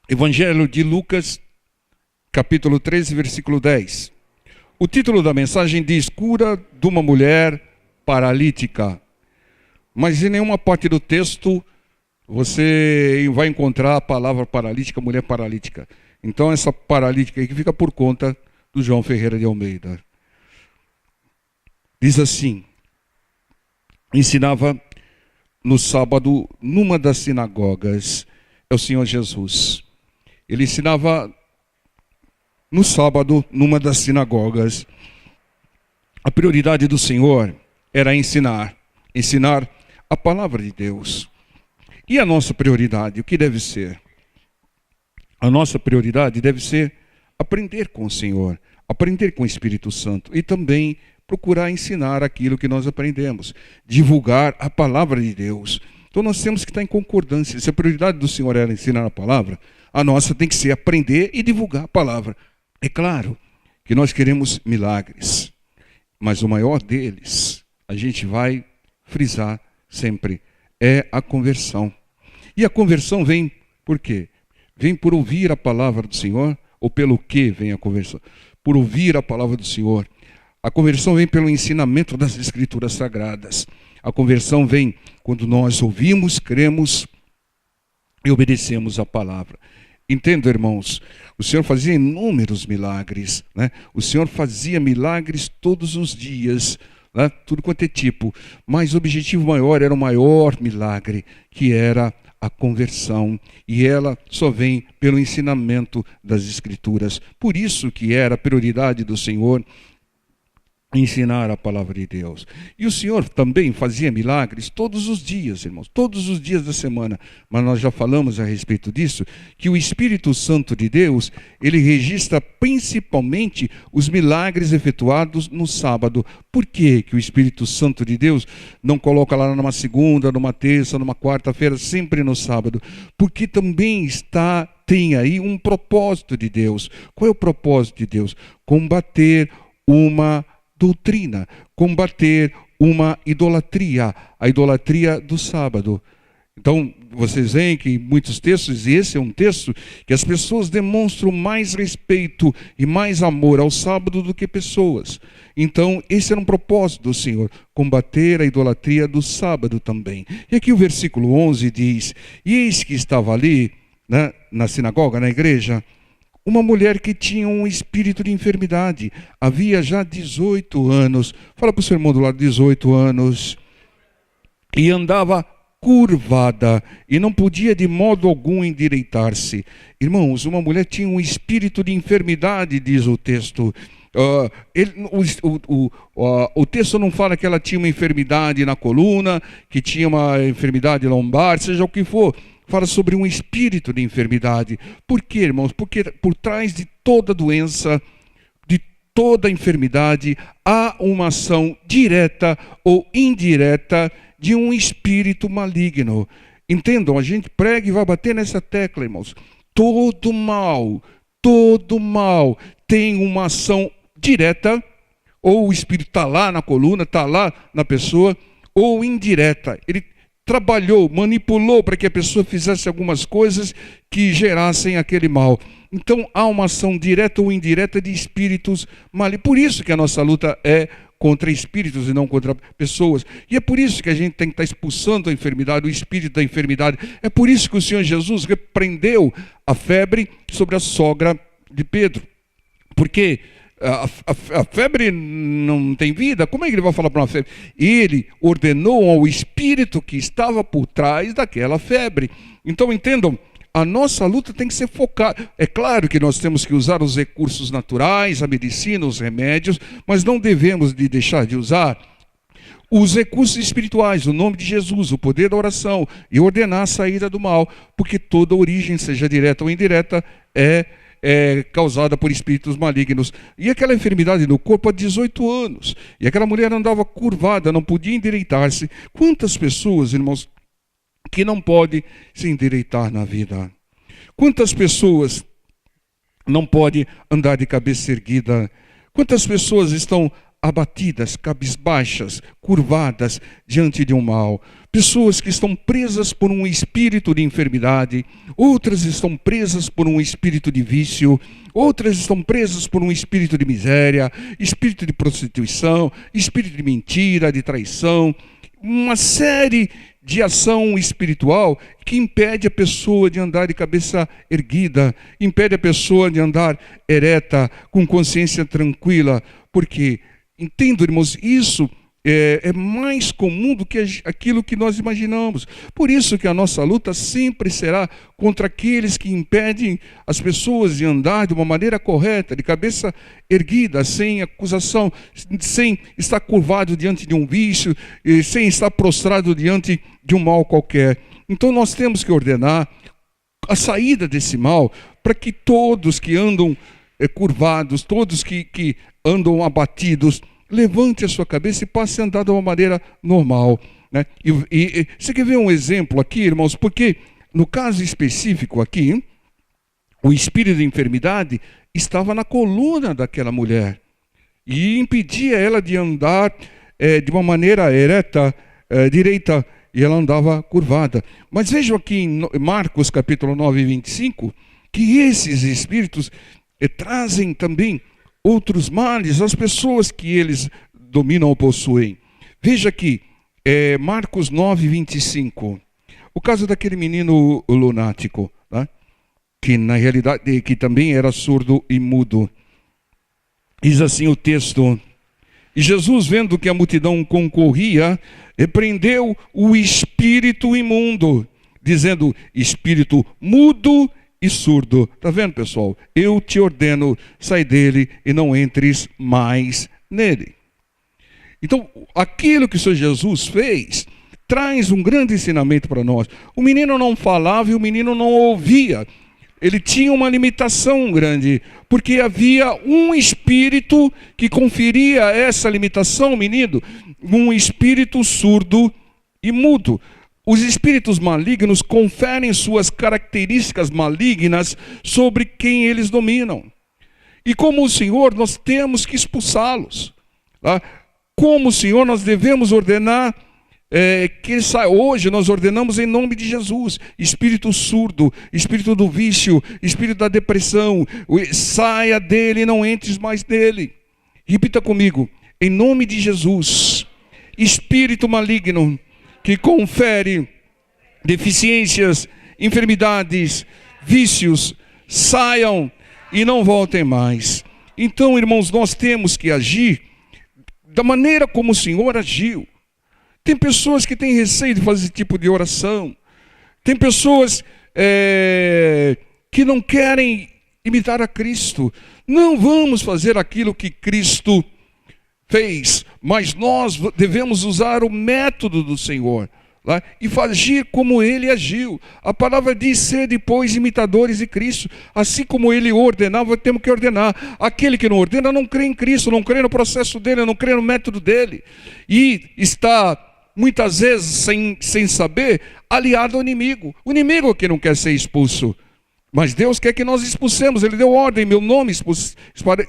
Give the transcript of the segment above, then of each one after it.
Evangelho de Lucas, capítulo 13, versículo 10. O título da mensagem diz: cura de uma mulher paralítica. Mas em nenhuma parte do texto você vai encontrar a palavra paralítica, mulher paralítica. Então essa paralítica aí que fica por conta do João Ferreira de Almeida. Diz assim: ensinava no sábado numa das sinagogas. É o Senhor Jesus. Ele ensinava no sábado numa das sinagogas. A prioridade do Senhor era ensinar a palavra de Deus. E a nossa prioridade, o que deve ser? A nossa prioridade deve ser aprender com o Senhor, aprender com o Espírito Santo e também procurar ensinar aquilo que nós aprendemos, divulgar a palavra de Deus. Então nós temos que estar em concordância. Se a prioridade do Senhor era ensinar a palavra, a nossa tem que ser aprender e divulgar a palavra. É claro que nós queremos milagres, mas o maior deles, a gente vai frisar sempre, é a conversão. E a conversão vem por quê? Vem por ouvir a palavra do Senhor, ou pelo que vem a conversão? Por ouvir a palavra do Senhor. A conversão vem pelo ensinamento das Escrituras Sagradas. A conversão vem quando nós ouvimos, cremos e obedecemos a palavra. Entendo, irmãos, o Senhor fazia inúmeros milagres, né? O Senhor fazia milagres todos os dias, né? Tudo quanto é tipo, mas o objetivo maior era o maior milagre, que era a conversão, e ela só vem pelo ensinamento das Escrituras. Por isso que era a prioridade do Senhor ensinar a palavra de Deus. E o Senhor também fazia milagres todos os dias, irmãos, todos os dias da semana. Mas nós já falamos a respeito disso, que o Espírito Santo de Deus, ele registra principalmente os milagres efetuados no sábado. Por que que o Espírito Santo de Deus não coloca lá numa segunda, numa terça, numa quarta-feira, sempre no sábado? Porque também tem aí um propósito de Deus. Qual é o propósito de Deus? Combater uma doutrina, combater uma idolatria, a idolatria do sábado. Então, vocês veem que em muitos textos, e esse é um texto, que as pessoas demonstram mais respeito e mais amor ao sábado do que pessoas. Então, esse era um propósito do Senhor, combater a idolatria do sábado também. E aqui o versículo 11 diz: e eis que estava ali, né, na sinagoga, na igreja, uma mulher que tinha um espírito de enfermidade. Havia já 18 anos. Fala para o seu irmão do lado, 18 anos. E andava curvada e não podia de modo algum endireitar-se. Irmãos, uma mulher tinha um espírito de enfermidade, diz o texto. O texto não fala que ela tinha uma enfermidade na coluna, que tinha uma enfermidade lombar, seja o que for. Fala sobre um espírito de enfermidade. Por quê, irmãos? Porque por trás de toda doença, de toda enfermidade, há uma ação direta ou indireta de um espírito maligno. Entendam, a gente prega e vai bater nessa tecla, irmãos. Todo mal tem uma ação direta, ou o espírito está lá na coluna, está lá na pessoa, ou indireta. Ele trabalhou, manipulou para que a pessoa fizesse algumas coisas que gerassem aquele mal. Então há uma ação direta ou indireta de espíritos malignos. Por isso que a nossa luta é contra espíritos e não contra pessoas. E é por isso que a gente tem que estar expulsando a enfermidade, o espírito da enfermidade. É por isso que o Senhor Jesus repreendeu a febre sobre a sogra de Pedro. Porque a febre não tem vida. Como é que ele vai falar para uma febre? Ele ordenou ao espírito que estava por trás daquela febre. Então entendam, a nossa luta tem que ser focada. É claro que nós temos que usar os recursos naturais, a medicina, os remédios, mas não devemos de deixar de usar os recursos espirituais, o nome de Jesus, o poder da oração e ordenar a saída do mal, porque toda origem, seja direta ou indireta, é causada por espíritos malignos. E aquela enfermidade no corpo há 18 anos. E aquela mulher andava curvada, não podia endireitar-se. Quantas pessoas, irmãos, que não podem se endireitar na vida? Quantas pessoas não podem andar de cabeça erguida? Quantas pessoas estão abatidas, cabisbaixas, curvadas diante de um mal. Pessoas que estão presas por um espírito de enfermidade, outras estão presas por um espírito de vício, outras estão presas por um espírito de miséria, espírito de prostituição, espírito de mentira, de traição, uma série de ação espiritual que impede a pessoa de andar de cabeça erguida, impede a pessoa de andar ereta, com consciência tranquila, porque, entendo, irmãos, isso é mais comum do que aquilo que nós imaginamos. Por isso que a nossa luta sempre será contra aqueles que impedem as pessoas de andar de uma maneira correta, de cabeça erguida, sem acusação, sem estar curvado diante de um vício, sem estar prostrado diante de um mal qualquer. Então nós temos que ordenar a saída desse mal, para que todos que andam curvados, todos que andam abatidos, levante a sua cabeça e passe a andar de uma maneira normal, né? E você quer ver um exemplo aqui, irmãos? Porque no caso específico aqui, o espírito de enfermidade estava na coluna daquela mulher e impedia ela de andar de uma maneira ereta, direita, e ela andava curvada. Mas vejam aqui em Marcos capítulo 9, 25, que esses espíritos trazem também outros males às pessoas que eles dominam ou possuem. Veja aqui, Marcos 9, 25. O caso daquele menino lunático, né? Que na realidade que também era surdo e mudo. Diz assim o texto: e Jesus, vendo que a multidão concorria, repreendeu o espírito imundo, dizendo: espírito mudo e surdo. Está vendo, pessoal? Eu te ordeno, sai dele e não entres mais nele. Então, aquilo que o Senhor Jesus fez traz um grande ensinamento para nós. O menino não falava e o menino não ouvia. Ele tinha uma limitação grande, porque havia um espírito que conferia essa limitação ao menino, um espírito surdo e mudo. Os espíritos malignos conferem suas características malignas sobre quem eles dominam. E como o Senhor, nós temos que expulsá-los. Tá? Como o Senhor, nós devemos ordenar que ele saia. Hoje nós ordenamos em nome de Jesus: espírito surdo, espírito do vício, espírito da depressão, saia dele e não entres mais nele. Repita comigo: em nome de Jesus, espírito maligno que confere deficiências, enfermidades, vícios, saiam e não voltem mais. Então, irmãos, nós temos que agir da maneira como o Senhor agiu. Tem pessoas que têm receio de fazer esse tipo de oração. Tem pessoas que não querem imitar a Cristo. Não vamos fazer aquilo que Cristo fez, mas nós devemos usar o método do Senhor, tá? E agir como ele agiu. A palavra diz: ser depois imitadores de Cristo. Assim como ele ordenava, temos que ordenar. Aquele que não ordena não crê em Cristo, não crê no processo dele, não crê no método dele, e está muitas vezes sem saber, aliado ao inimigo. O inimigo que não quer ser expulso, mas Deus quer que nós expulsemos. Ele deu ordem: em meu nome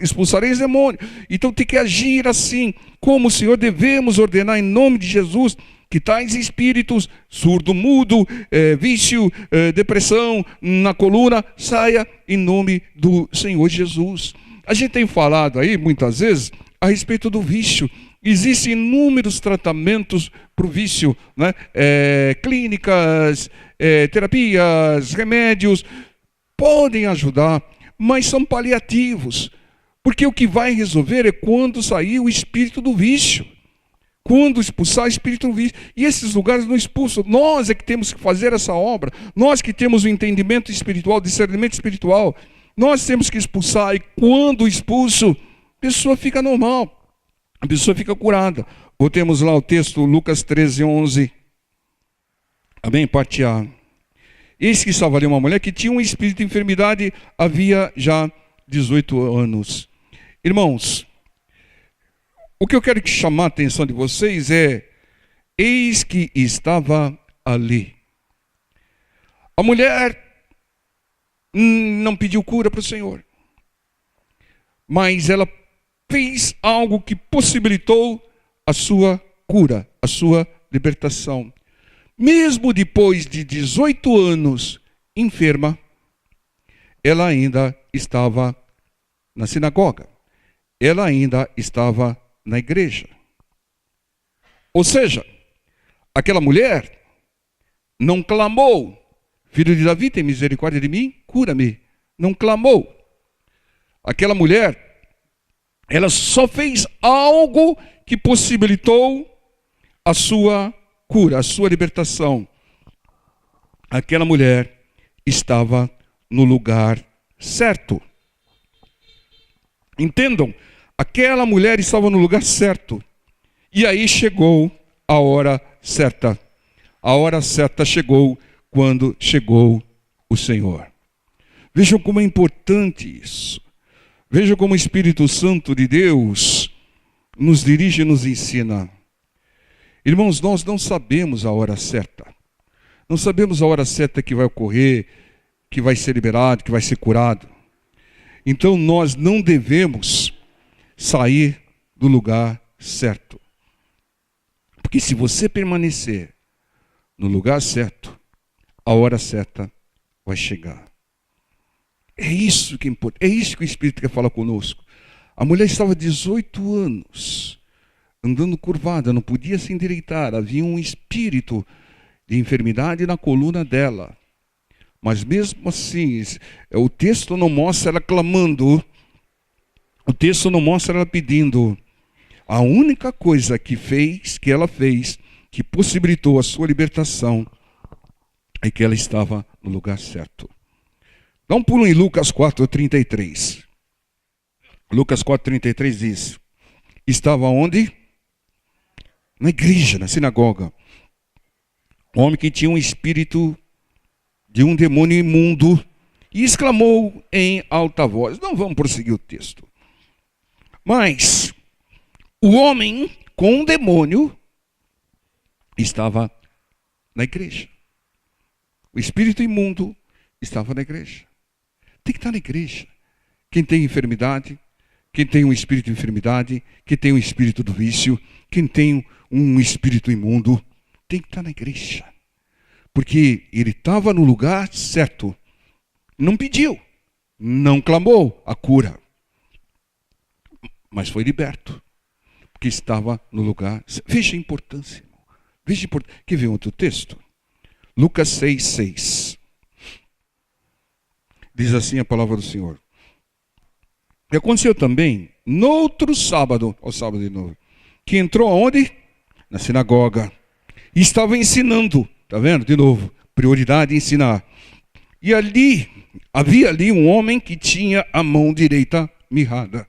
expulsareis demônio. Então tem que agir assim como o Senhor. Devemos ordenar em nome de Jesus que tais espíritos, surdo, mudo, vício, depressão na coluna, saia em nome do Senhor Jesus. A gente tem falado aí muitas vezes a respeito do vício. Existem inúmeros tratamentos para o vício, né? Clínicas, terapias, remédios, podem ajudar, mas são paliativos, porque o que vai resolver é quando sair o espírito do vício, quando expulsar o espírito do vício. E esses lugares não expulsam. Nós é que temos que fazer essa obra, nós que temos o entendimento espiritual, discernimento espiritual, nós temos que expulsar. E quando expulso, a pessoa fica normal, a pessoa fica curada. Voltemos lá ao texto, Lucas 13, 11. Amém? Parte A. Eis que estava ali uma mulher que tinha um espírito de enfermidade, havia já 18 anos. Irmãos, o que eu quero chamar a atenção de vocês é: eis que estava ali. A mulher não pediu cura para o Senhor, mas ela fez algo que possibilitou a sua cura, a sua libertação. Mesmo depois de 18 anos enferma, ela ainda estava na sinagoga. Ela ainda estava na igreja. Ou seja, aquela mulher não clamou: Filho de Davi, tem misericórdia de mim, cura-me. Não clamou. Aquela mulher, ela só fez algo que possibilitou a sua cura, a sua libertação. Aquela mulher estava no lugar certo. Entendam, aquela mulher estava no lugar certo. E aí chegou a hora certa. A hora certa chegou quando chegou o Senhor. Vejam como é importante isso. Vejam como o Espírito Santo de Deus nos dirige e nos ensina. Irmãos, nós não sabemos a hora certa. Não sabemos a hora certa que vai ocorrer, que vai ser liberado, que vai ser curado. Então nós não devemos sair do lugar certo. Porque se você permanecer no lugar certo, a hora certa vai chegar. É isso que importa, é isso que o Espírito quer falar conosco. A mulher estava 18 anos, andando curvada, não podia se endireitar, havia um espírito de enfermidade na coluna dela. Mas mesmo assim, o texto não mostra ela clamando, o texto não mostra ela pedindo. A única coisa que ela fez, que possibilitou a sua libertação, é que ela estava no lugar certo. Dá um pulo em Lucas 4:33. Lucas 4:33 diz: estava onde? Na igreja, na sinagoga. Um homem que tinha um espírito de um demônio imundo e exclamou em alta voz. Não vamos prosseguir o texto. Mas o homem com o demônio estava na igreja. O espírito imundo estava na igreja. Tem que estar na igreja. Quem tem enfermidade, quem tem um espírito de enfermidade, quem tem um espírito do vício, quem tem um espírito imundo, tem que estar na igreja. Porque ele estava no lugar certo. Não pediu, não clamou a cura. Mas foi liberto. Porque estava no lugar certo. Veja a importância, irmão. Veja a importância. Quer ver outro texto? Lucas 6:6. Diz assim a palavra do Senhor. E aconteceu também, no outro sábado, ao sábado de novo, que entrou aonde? Na sinagoga. E estava ensinando, está vendo? De novo, prioridade ensinar. E havia ali um homem que tinha a mão direita mirrada.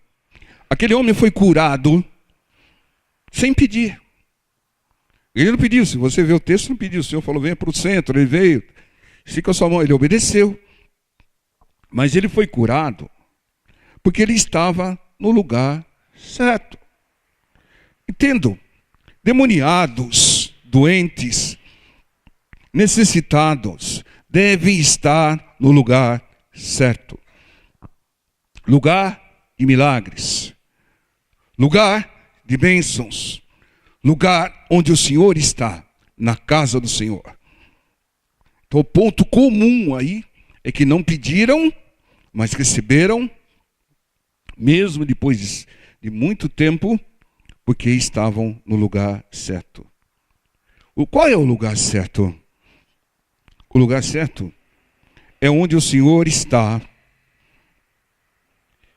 Aquele homem foi curado sem pedir. Ele não pediu, se você vê o texto, não pediu. O Senhor falou, venha para o centro, ele veio, estica a sua mão, ele obedeceu. Mas ele foi curado porque ele estava no lugar certo. Entendo, demoniados, doentes, necessitados, devem estar no lugar certo. Lugar de milagres, lugar de bênçãos, lugar onde o Senhor está, na casa do Senhor. Então o ponto comum aí é que não pediram, mas receberam, mesmo depois de muito tempo, porque estavam no lugar certo. Qual é o lugar certo? O lugar certo é onde o Senhor está.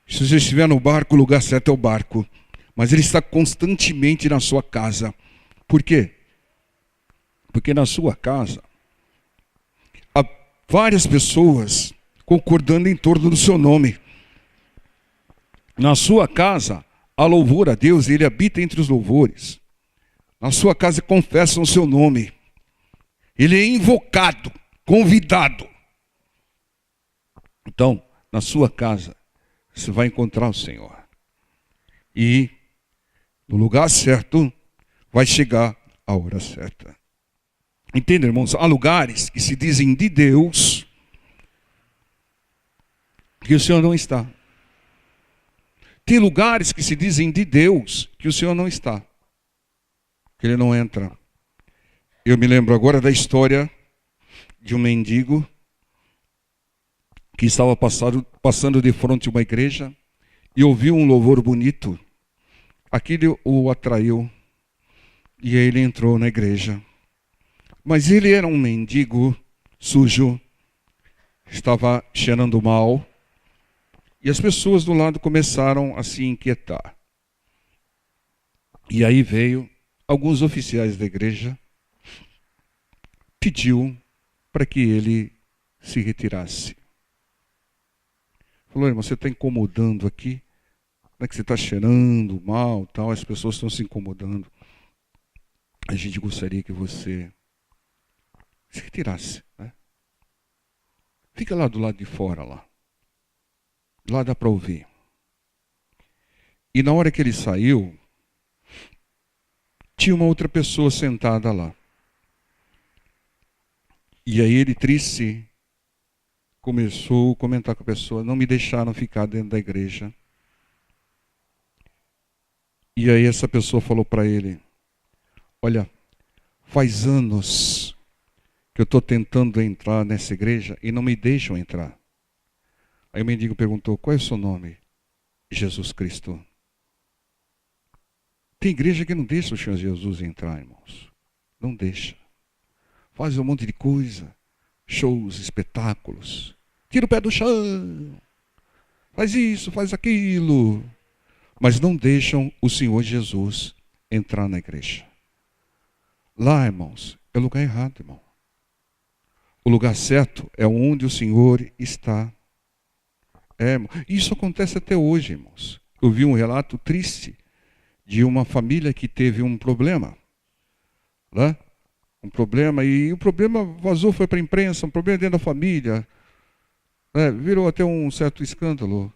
Se você estiver no barco, o lugar certo é o barco. Mas Ele está constantemente na sua casa. Por quê? Porque na sua casa há várias pessoas concordando em torno do seu nome. Na sua casa há louvor a Deus e Ele habita entre os louvores. Na sua casa confessam o seu nome. Ele é invocado, convidado. Então, na sua casa, você vai encontrar o Senhor. E no lugar certo vai chegar a hora certa. Entende, irmãos? Há lugares que se dizem de Deus que o Senhor não está. Tem lugares que se dizem de Deus que o Senhor não está, que Ele não entra. Eu me lembro agora da história de um mendigo que estava passando de frente a uma igreja e ouviu um louvor bonito. Aquilo o atraiu e aí ele entrou na igreja. Mas ele era um mendigo sujo, estava cheirando mal. E as pessoas do lado começaram a se inquietar. E aí veio alguns oficiais da igreja, pediu para que ele se retirasse. Falou: irmão, você está incomodando aqui, não é que você está cheirando mal, tal, as pessoas estão se incomodando. A gente gostaria que você se retirasse, né? Fica lá do lado de fora, lá. Lá dá para ouvir. E na hora que ele saiu, tinha uma outra pessoa sentada lá. E aí ele, triste, começou a comentar com a pessoa: não me deixaram ficar dentro da igreja. E aí essa pessoa falou para ele: olha, faz anos que eu estou tentando entrar nessa igreja e não me deixam entrar. Aí o mendigo perguntou: qual é o seu nome? Jesus Cristo. Tem igreja que não deixa o Senhor Jesus entrar, irmãos. Não deixa. Faz um monte de coisa, shows, espetáculos. Tira o pé do chão. Faz isso, faz aquilo. Mas não deixam o Senhor Jesus entrar na igreja. Lá, irmãos, é o lugar errado, irmão. O lugar certo é onde o Senhor está. Isso acontece até hoje, irmãos. Eu vi um relato triste de uma família que teve um problema. Né? Um problema, e o problema vazou, foi para a imprensa, um problema dentro da família. Virou até um certo escândalo.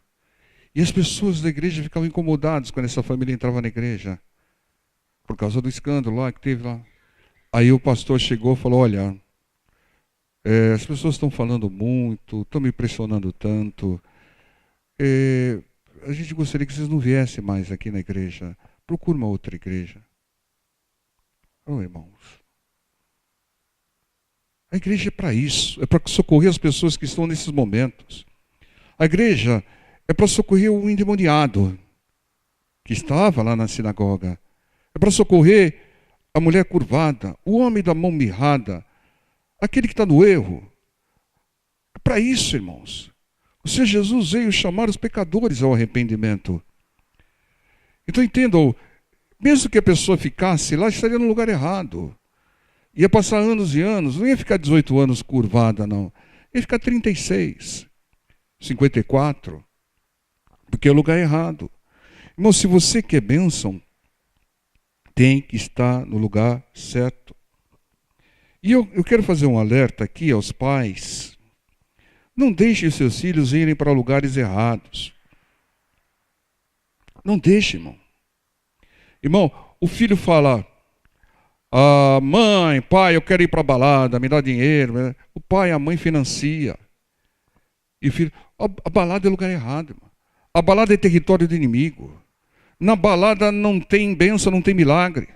E as pessoas da igreja ficavam incomodadas quando essa família entrava na igreja. Por causa do escândalo lá que teve lá. Aí o pastor chegou e falou: olha, as pessoas estão falando muito, estão me pressionando tanto. A gente gostaria que vocês não viessem mais aqui na igreja. Procure uma outra igreja. Oh, irmãos. A igreja é para isso. É para socorrer as pessoas que estão nesses momentos. A igreja é para socorrer o endemoniado que estava lá na sinagoga. É para socorrer a mulher curvada, o homem da mão mirrada, aquele que está no erro. É para isso, irmãos. O Senhor Jesus veio chamar os pecadores ao arrependimento. Então entendam, mesmo que a pessoa ficasse lá, estaria no lugar errado. Ia passar anos e anos, não ia ficar 18 anos curvada, não. Ia ficar 36, 54, porque é o lugar errado. Irmão, se você quer bênção, tem que estar no lugar certo. E eu quero fazer um alerta aqui aos pais. Não deixe os seus filhos irem para lugares errados. Não deixe, irmão. Irmão, o filho fala: mãe, pai, eu quero ir para a balada, me dá dinheiro. O pai e a mãe financia. E o filho, a balada é lugar errado, irmão. A balada é território do inimigo. Na balada não tem bênção, não tem milagre.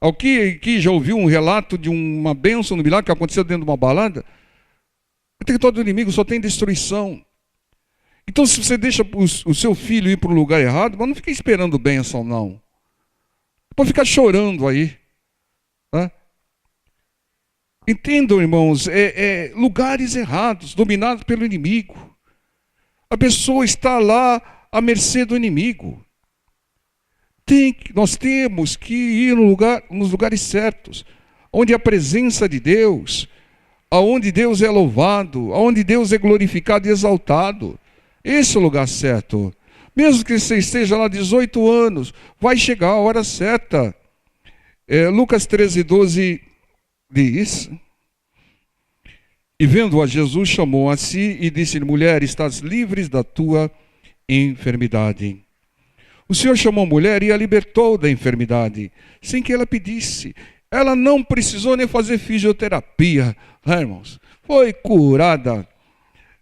Aqui já ouviu um relato de uma bênção no milagre que aconteceu dentro de uma balada? O território do inimigo só tem destruição. Então, se você deixa o seu filho ir para o lugar errado, mas não fica esperando bênção, não. Pode ficar chorando aí. Né? Entendam, irmãos, lugares errados, dominados pelo inimigo. A pessoa está lá à mercê do inimigo. Nós temos que ir nos lugares certos, onde a presença de Deus, aonde Deus é louvado, aonde Deus é glorificado e exaltado. Esse é o lugar certo. Mesmo que você esteja lá 18 anos, vai chegar a hora certa. Lucas 13:12 diz: e vendo-a, Jesus chamou a si e disse-lhe: mulher, estás livre da tua enfermidade. O Senhor chamou a mulher e a libertou da enfermidade, sem que ela pedisse. Ela não precisou nem fazer fisioterapia, irmãos. Foi curada.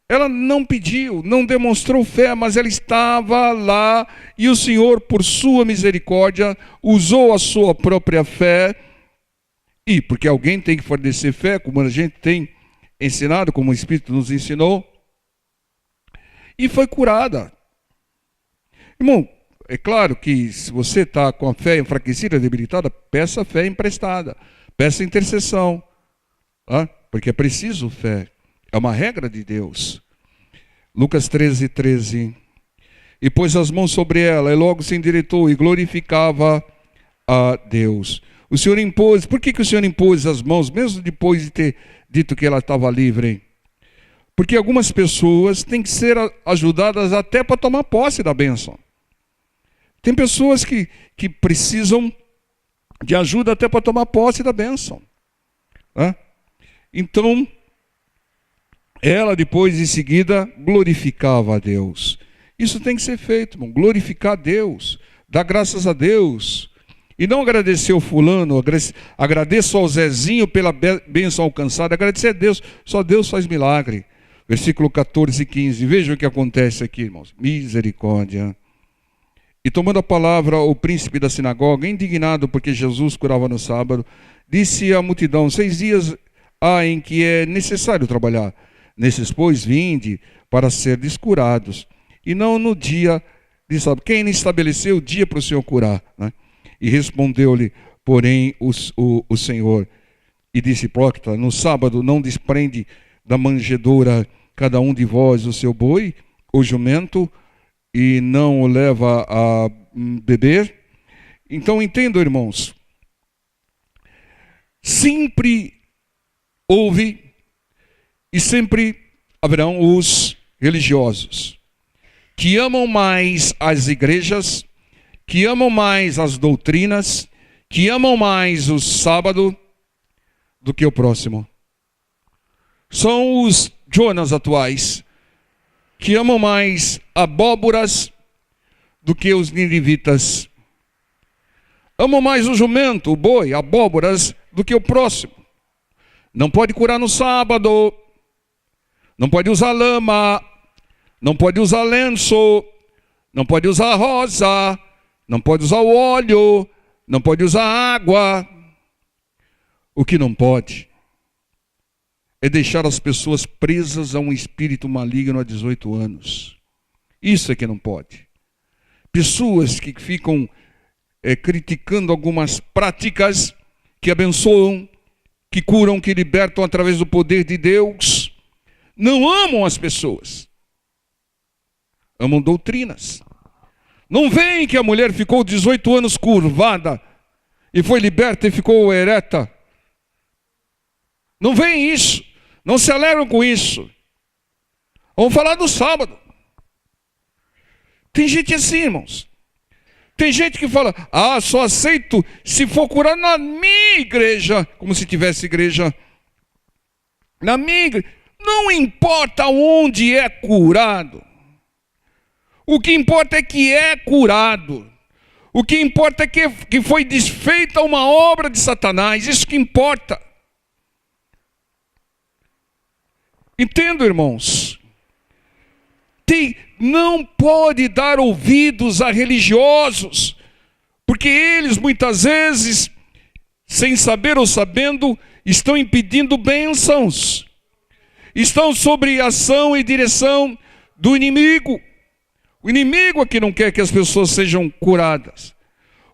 Ela não pediu, não demonstrou fé, mas ela estava lá e o Senhor, por sua misericórdia, usou a sua própria fé. E porque alguém tem que fornecer fé, como a gente tem ensinado, como o Espírito nos ensinou, e foi curada. Irmão, é claro que se você está com a fé enfraquecida, debilitada, peça fé emprestada, peça intercessão, porque é preciso fé. É uma regra de Deus. Lucas 13:13. E pôs as mãos sobre ela, e logo se endireitou e glorificava a Deus. O Senhor impôs, por que o Senhor impôs as mãos, mesmo depois de ter dito que ela estava livre? Porque algumas pessoas têm que ser ajudadas até para tomar posse da bênção. Tem pessoas que precisam de ajuda até para tomar posse da bênção. Então, ela depois, em seguida, glorificava a Deus. Isso tem que ser feito, irmão. Glorificar a Deus, dar graças a Deus. E não agradecer ao fulano, agradeça ao Zezinho pela bênção alcançada, agradecer a Deus, só Deus faz milagre. Versículo 14 e 15, veja o que acontece aqui, irmãos. Misericórdia. E tomando a palavra o príncipe da sinagoga, indignado porque Jesus curava no sábado, disse à multidão: 6 dias há em que é necessário trabalhar. Nesses, pois, vinde para serdes curados, e não no dia de sábado. Quem estabeleceu o dia para o Senhor curar? E respondeu-lhe, porém, o Senhor, e disse: hipócrita, no sábado não desprende da manjedoura cada um de vós o seu boi, ou jumento, e não o leva a beber? Então entendam, irmãos, sempre houve e sempre haverão os religiosos que amam mais as igrejas, que amam mais as doutrinas, que amam mais o sábado do que o próximo. São os Jonas atuais, que amam mais abóboras do que os ninivitas. Amam mais o jumento, o boi, abóboras, do que o próximo. Não pode curar no sábado, não pode usar lama, não pode usar lenço, não pode usar rosa, não pode usar o óleo, não pode usar água. O que não pode é deixar as pessoas presas a um espírito maligno há 18 anos. Isso é que não pode. Pessoas que ficam criticando algumas práticas que abençoam, que curam, que libertam através do poder de Deus, não amam as pessoas. Amam doutrinas. Não veem que a mulher ficou 18 anos curvada e foi liberta e ficou ereta. Não veem isso. Não se alegram com isso. Vamos falar do sábado. Tem gente assim, irmãos. Tem gente que fala: só aceito se for curar na minha igreja. Como se tivesse igreja. Na minha igreja. Não importa onde é curado. O que importa é que é curado. O que importa é que foi desfeita uma obra de Satanás. Isso que importa. Entendo, irmãos. Não pode dar ouvidos a religiosos, porque eles muitas vezes, sem saber ou sabendo, estão impedindo bênçãos. Estão sob ação e direção do inimigo. O inimigo é que não quer que as pessoas sejam curadas.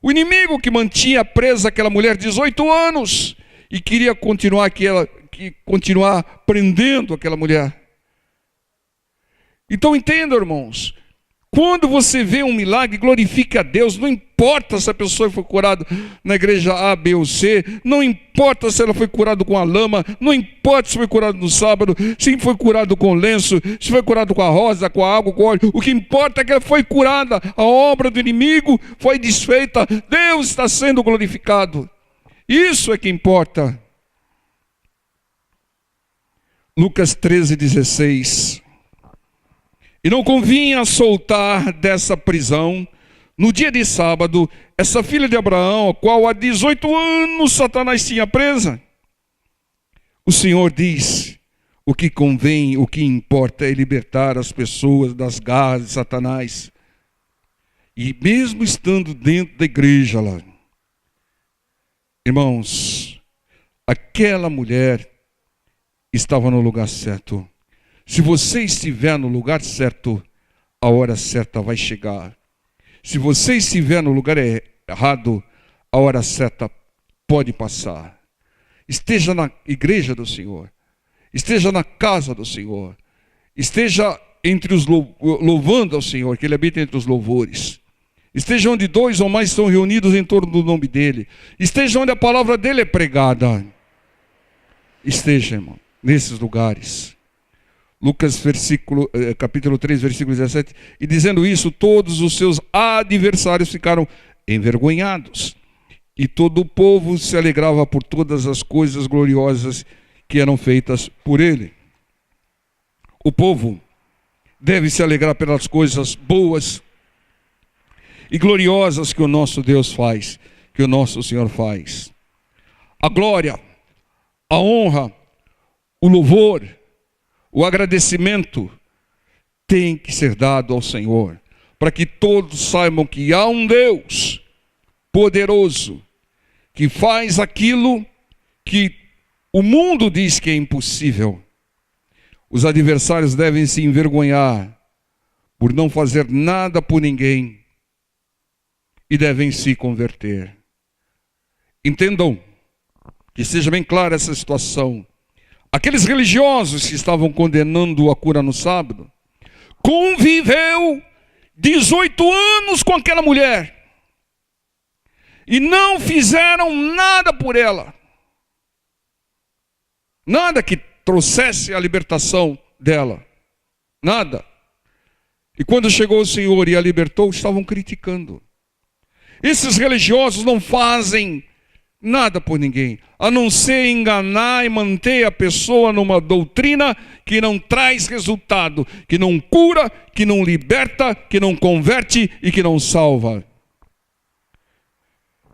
O inimigo que mantinha presa aquela mulher 18 anos e queria continuar prendendo aquela mulher. Então entenda, irmãos, quando você vê um milagre, glorifique a Deus. Não importa se a pessoa foi curada na igreja A, B ou C, não importa se ela foi curada com a lama, não importa se foi curada no sábado, se foi curado com lenço, se foi curado com a rosa, com a água, com o óleo. O que importa é que ela foi curada, a obra do inimigo foi desfeita, Deus está sendo glorificado. Isso é que importa. Lucas 13:16. E não convinha soltar dessa prisão, no dia de sábado, essa filha de Abraão, a qual há 18 anos Satanás tinha presa. O Senhor diz: O que convém, o que importa é libertar as pessoas das garras de Satanás. E mesmo estando dentro da igreja lá, irmãos, aquela mulher estava no lugar certo. Se você estiver no lugar certo, a hora certa vai chegar. Se você estiver no lugar errado, a hora certa pode passar. Esteja na igreja do Senhor. Esteja na casa do Senhor. Esteja entre os louvando ao Senhor, que Ele habita entre os louvores. Esteja onde 2 ou mais estão reunidos em torno do nome dEle. Esteja onde a palavra dEle é pregada. Esteja, irmão, nesses lugares. Lucas capítulo 3, versículo 17. E dizendo isso, todos os seus adversários ficaram envergonhados. E todo o povo se alegrava por todas as coisas gloriosas que eram feitas por ele. O povo deve se alegrar pelas coisas boas e gloriosas que o nosso Deus faz, que o nosso Senhor faz. A glória, a honra, o louvor, o agradecimento tem que ser dado ao Senhor, para que todos saibam que há um Deus poderoso, que faz aquilo que o mundo diz que é impossível. Os adversários devem se envergonhar por não fazer nada por ninguém e devem se converter. Entendam, que seja bem clara essa situação. Aqueles religiosos que estavam condenando a cura no sábado, conviveu 18 anos com aquela mulher e não fizeram nada por ela. Nada que trouxesse a libertação dela. Nada. E quando chegou o Senhor e a libertou, estavam criticando. Esses religiosos não fazem nada por ninguém, a não ser enganar e manter a pessoa numa doutrina que não traz resultado, que não cura, que não liberta, que não converte e que não salva.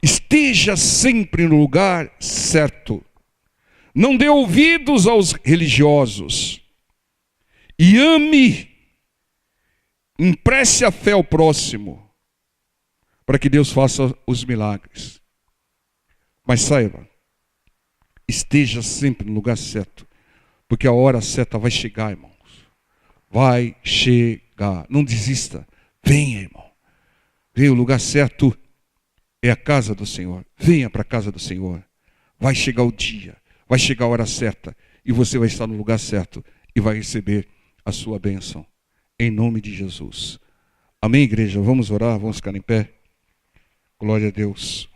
Esteja sempre no lugar certo. Não dê ouvidos aos religiosos. E ame, empreste a fé ao próximo, para que Deus faça os milagres. Mas saiba, esteja sempre no lugar certo, porque a hora certa vai chegar, irmãos. Vai chegar. Não desista. Venha, irmão. Venha, o lugar certo é a casa do Senhor. Venha para a casa do Senhor. Vai chegar o dia. Vai chegar a hora certa e você vai estar no lugar certo e vai receber a sua bênção. Em nome de Jesus. Amém, igreja? Vamos orar, vamos ficar em pé. Glória a Deus.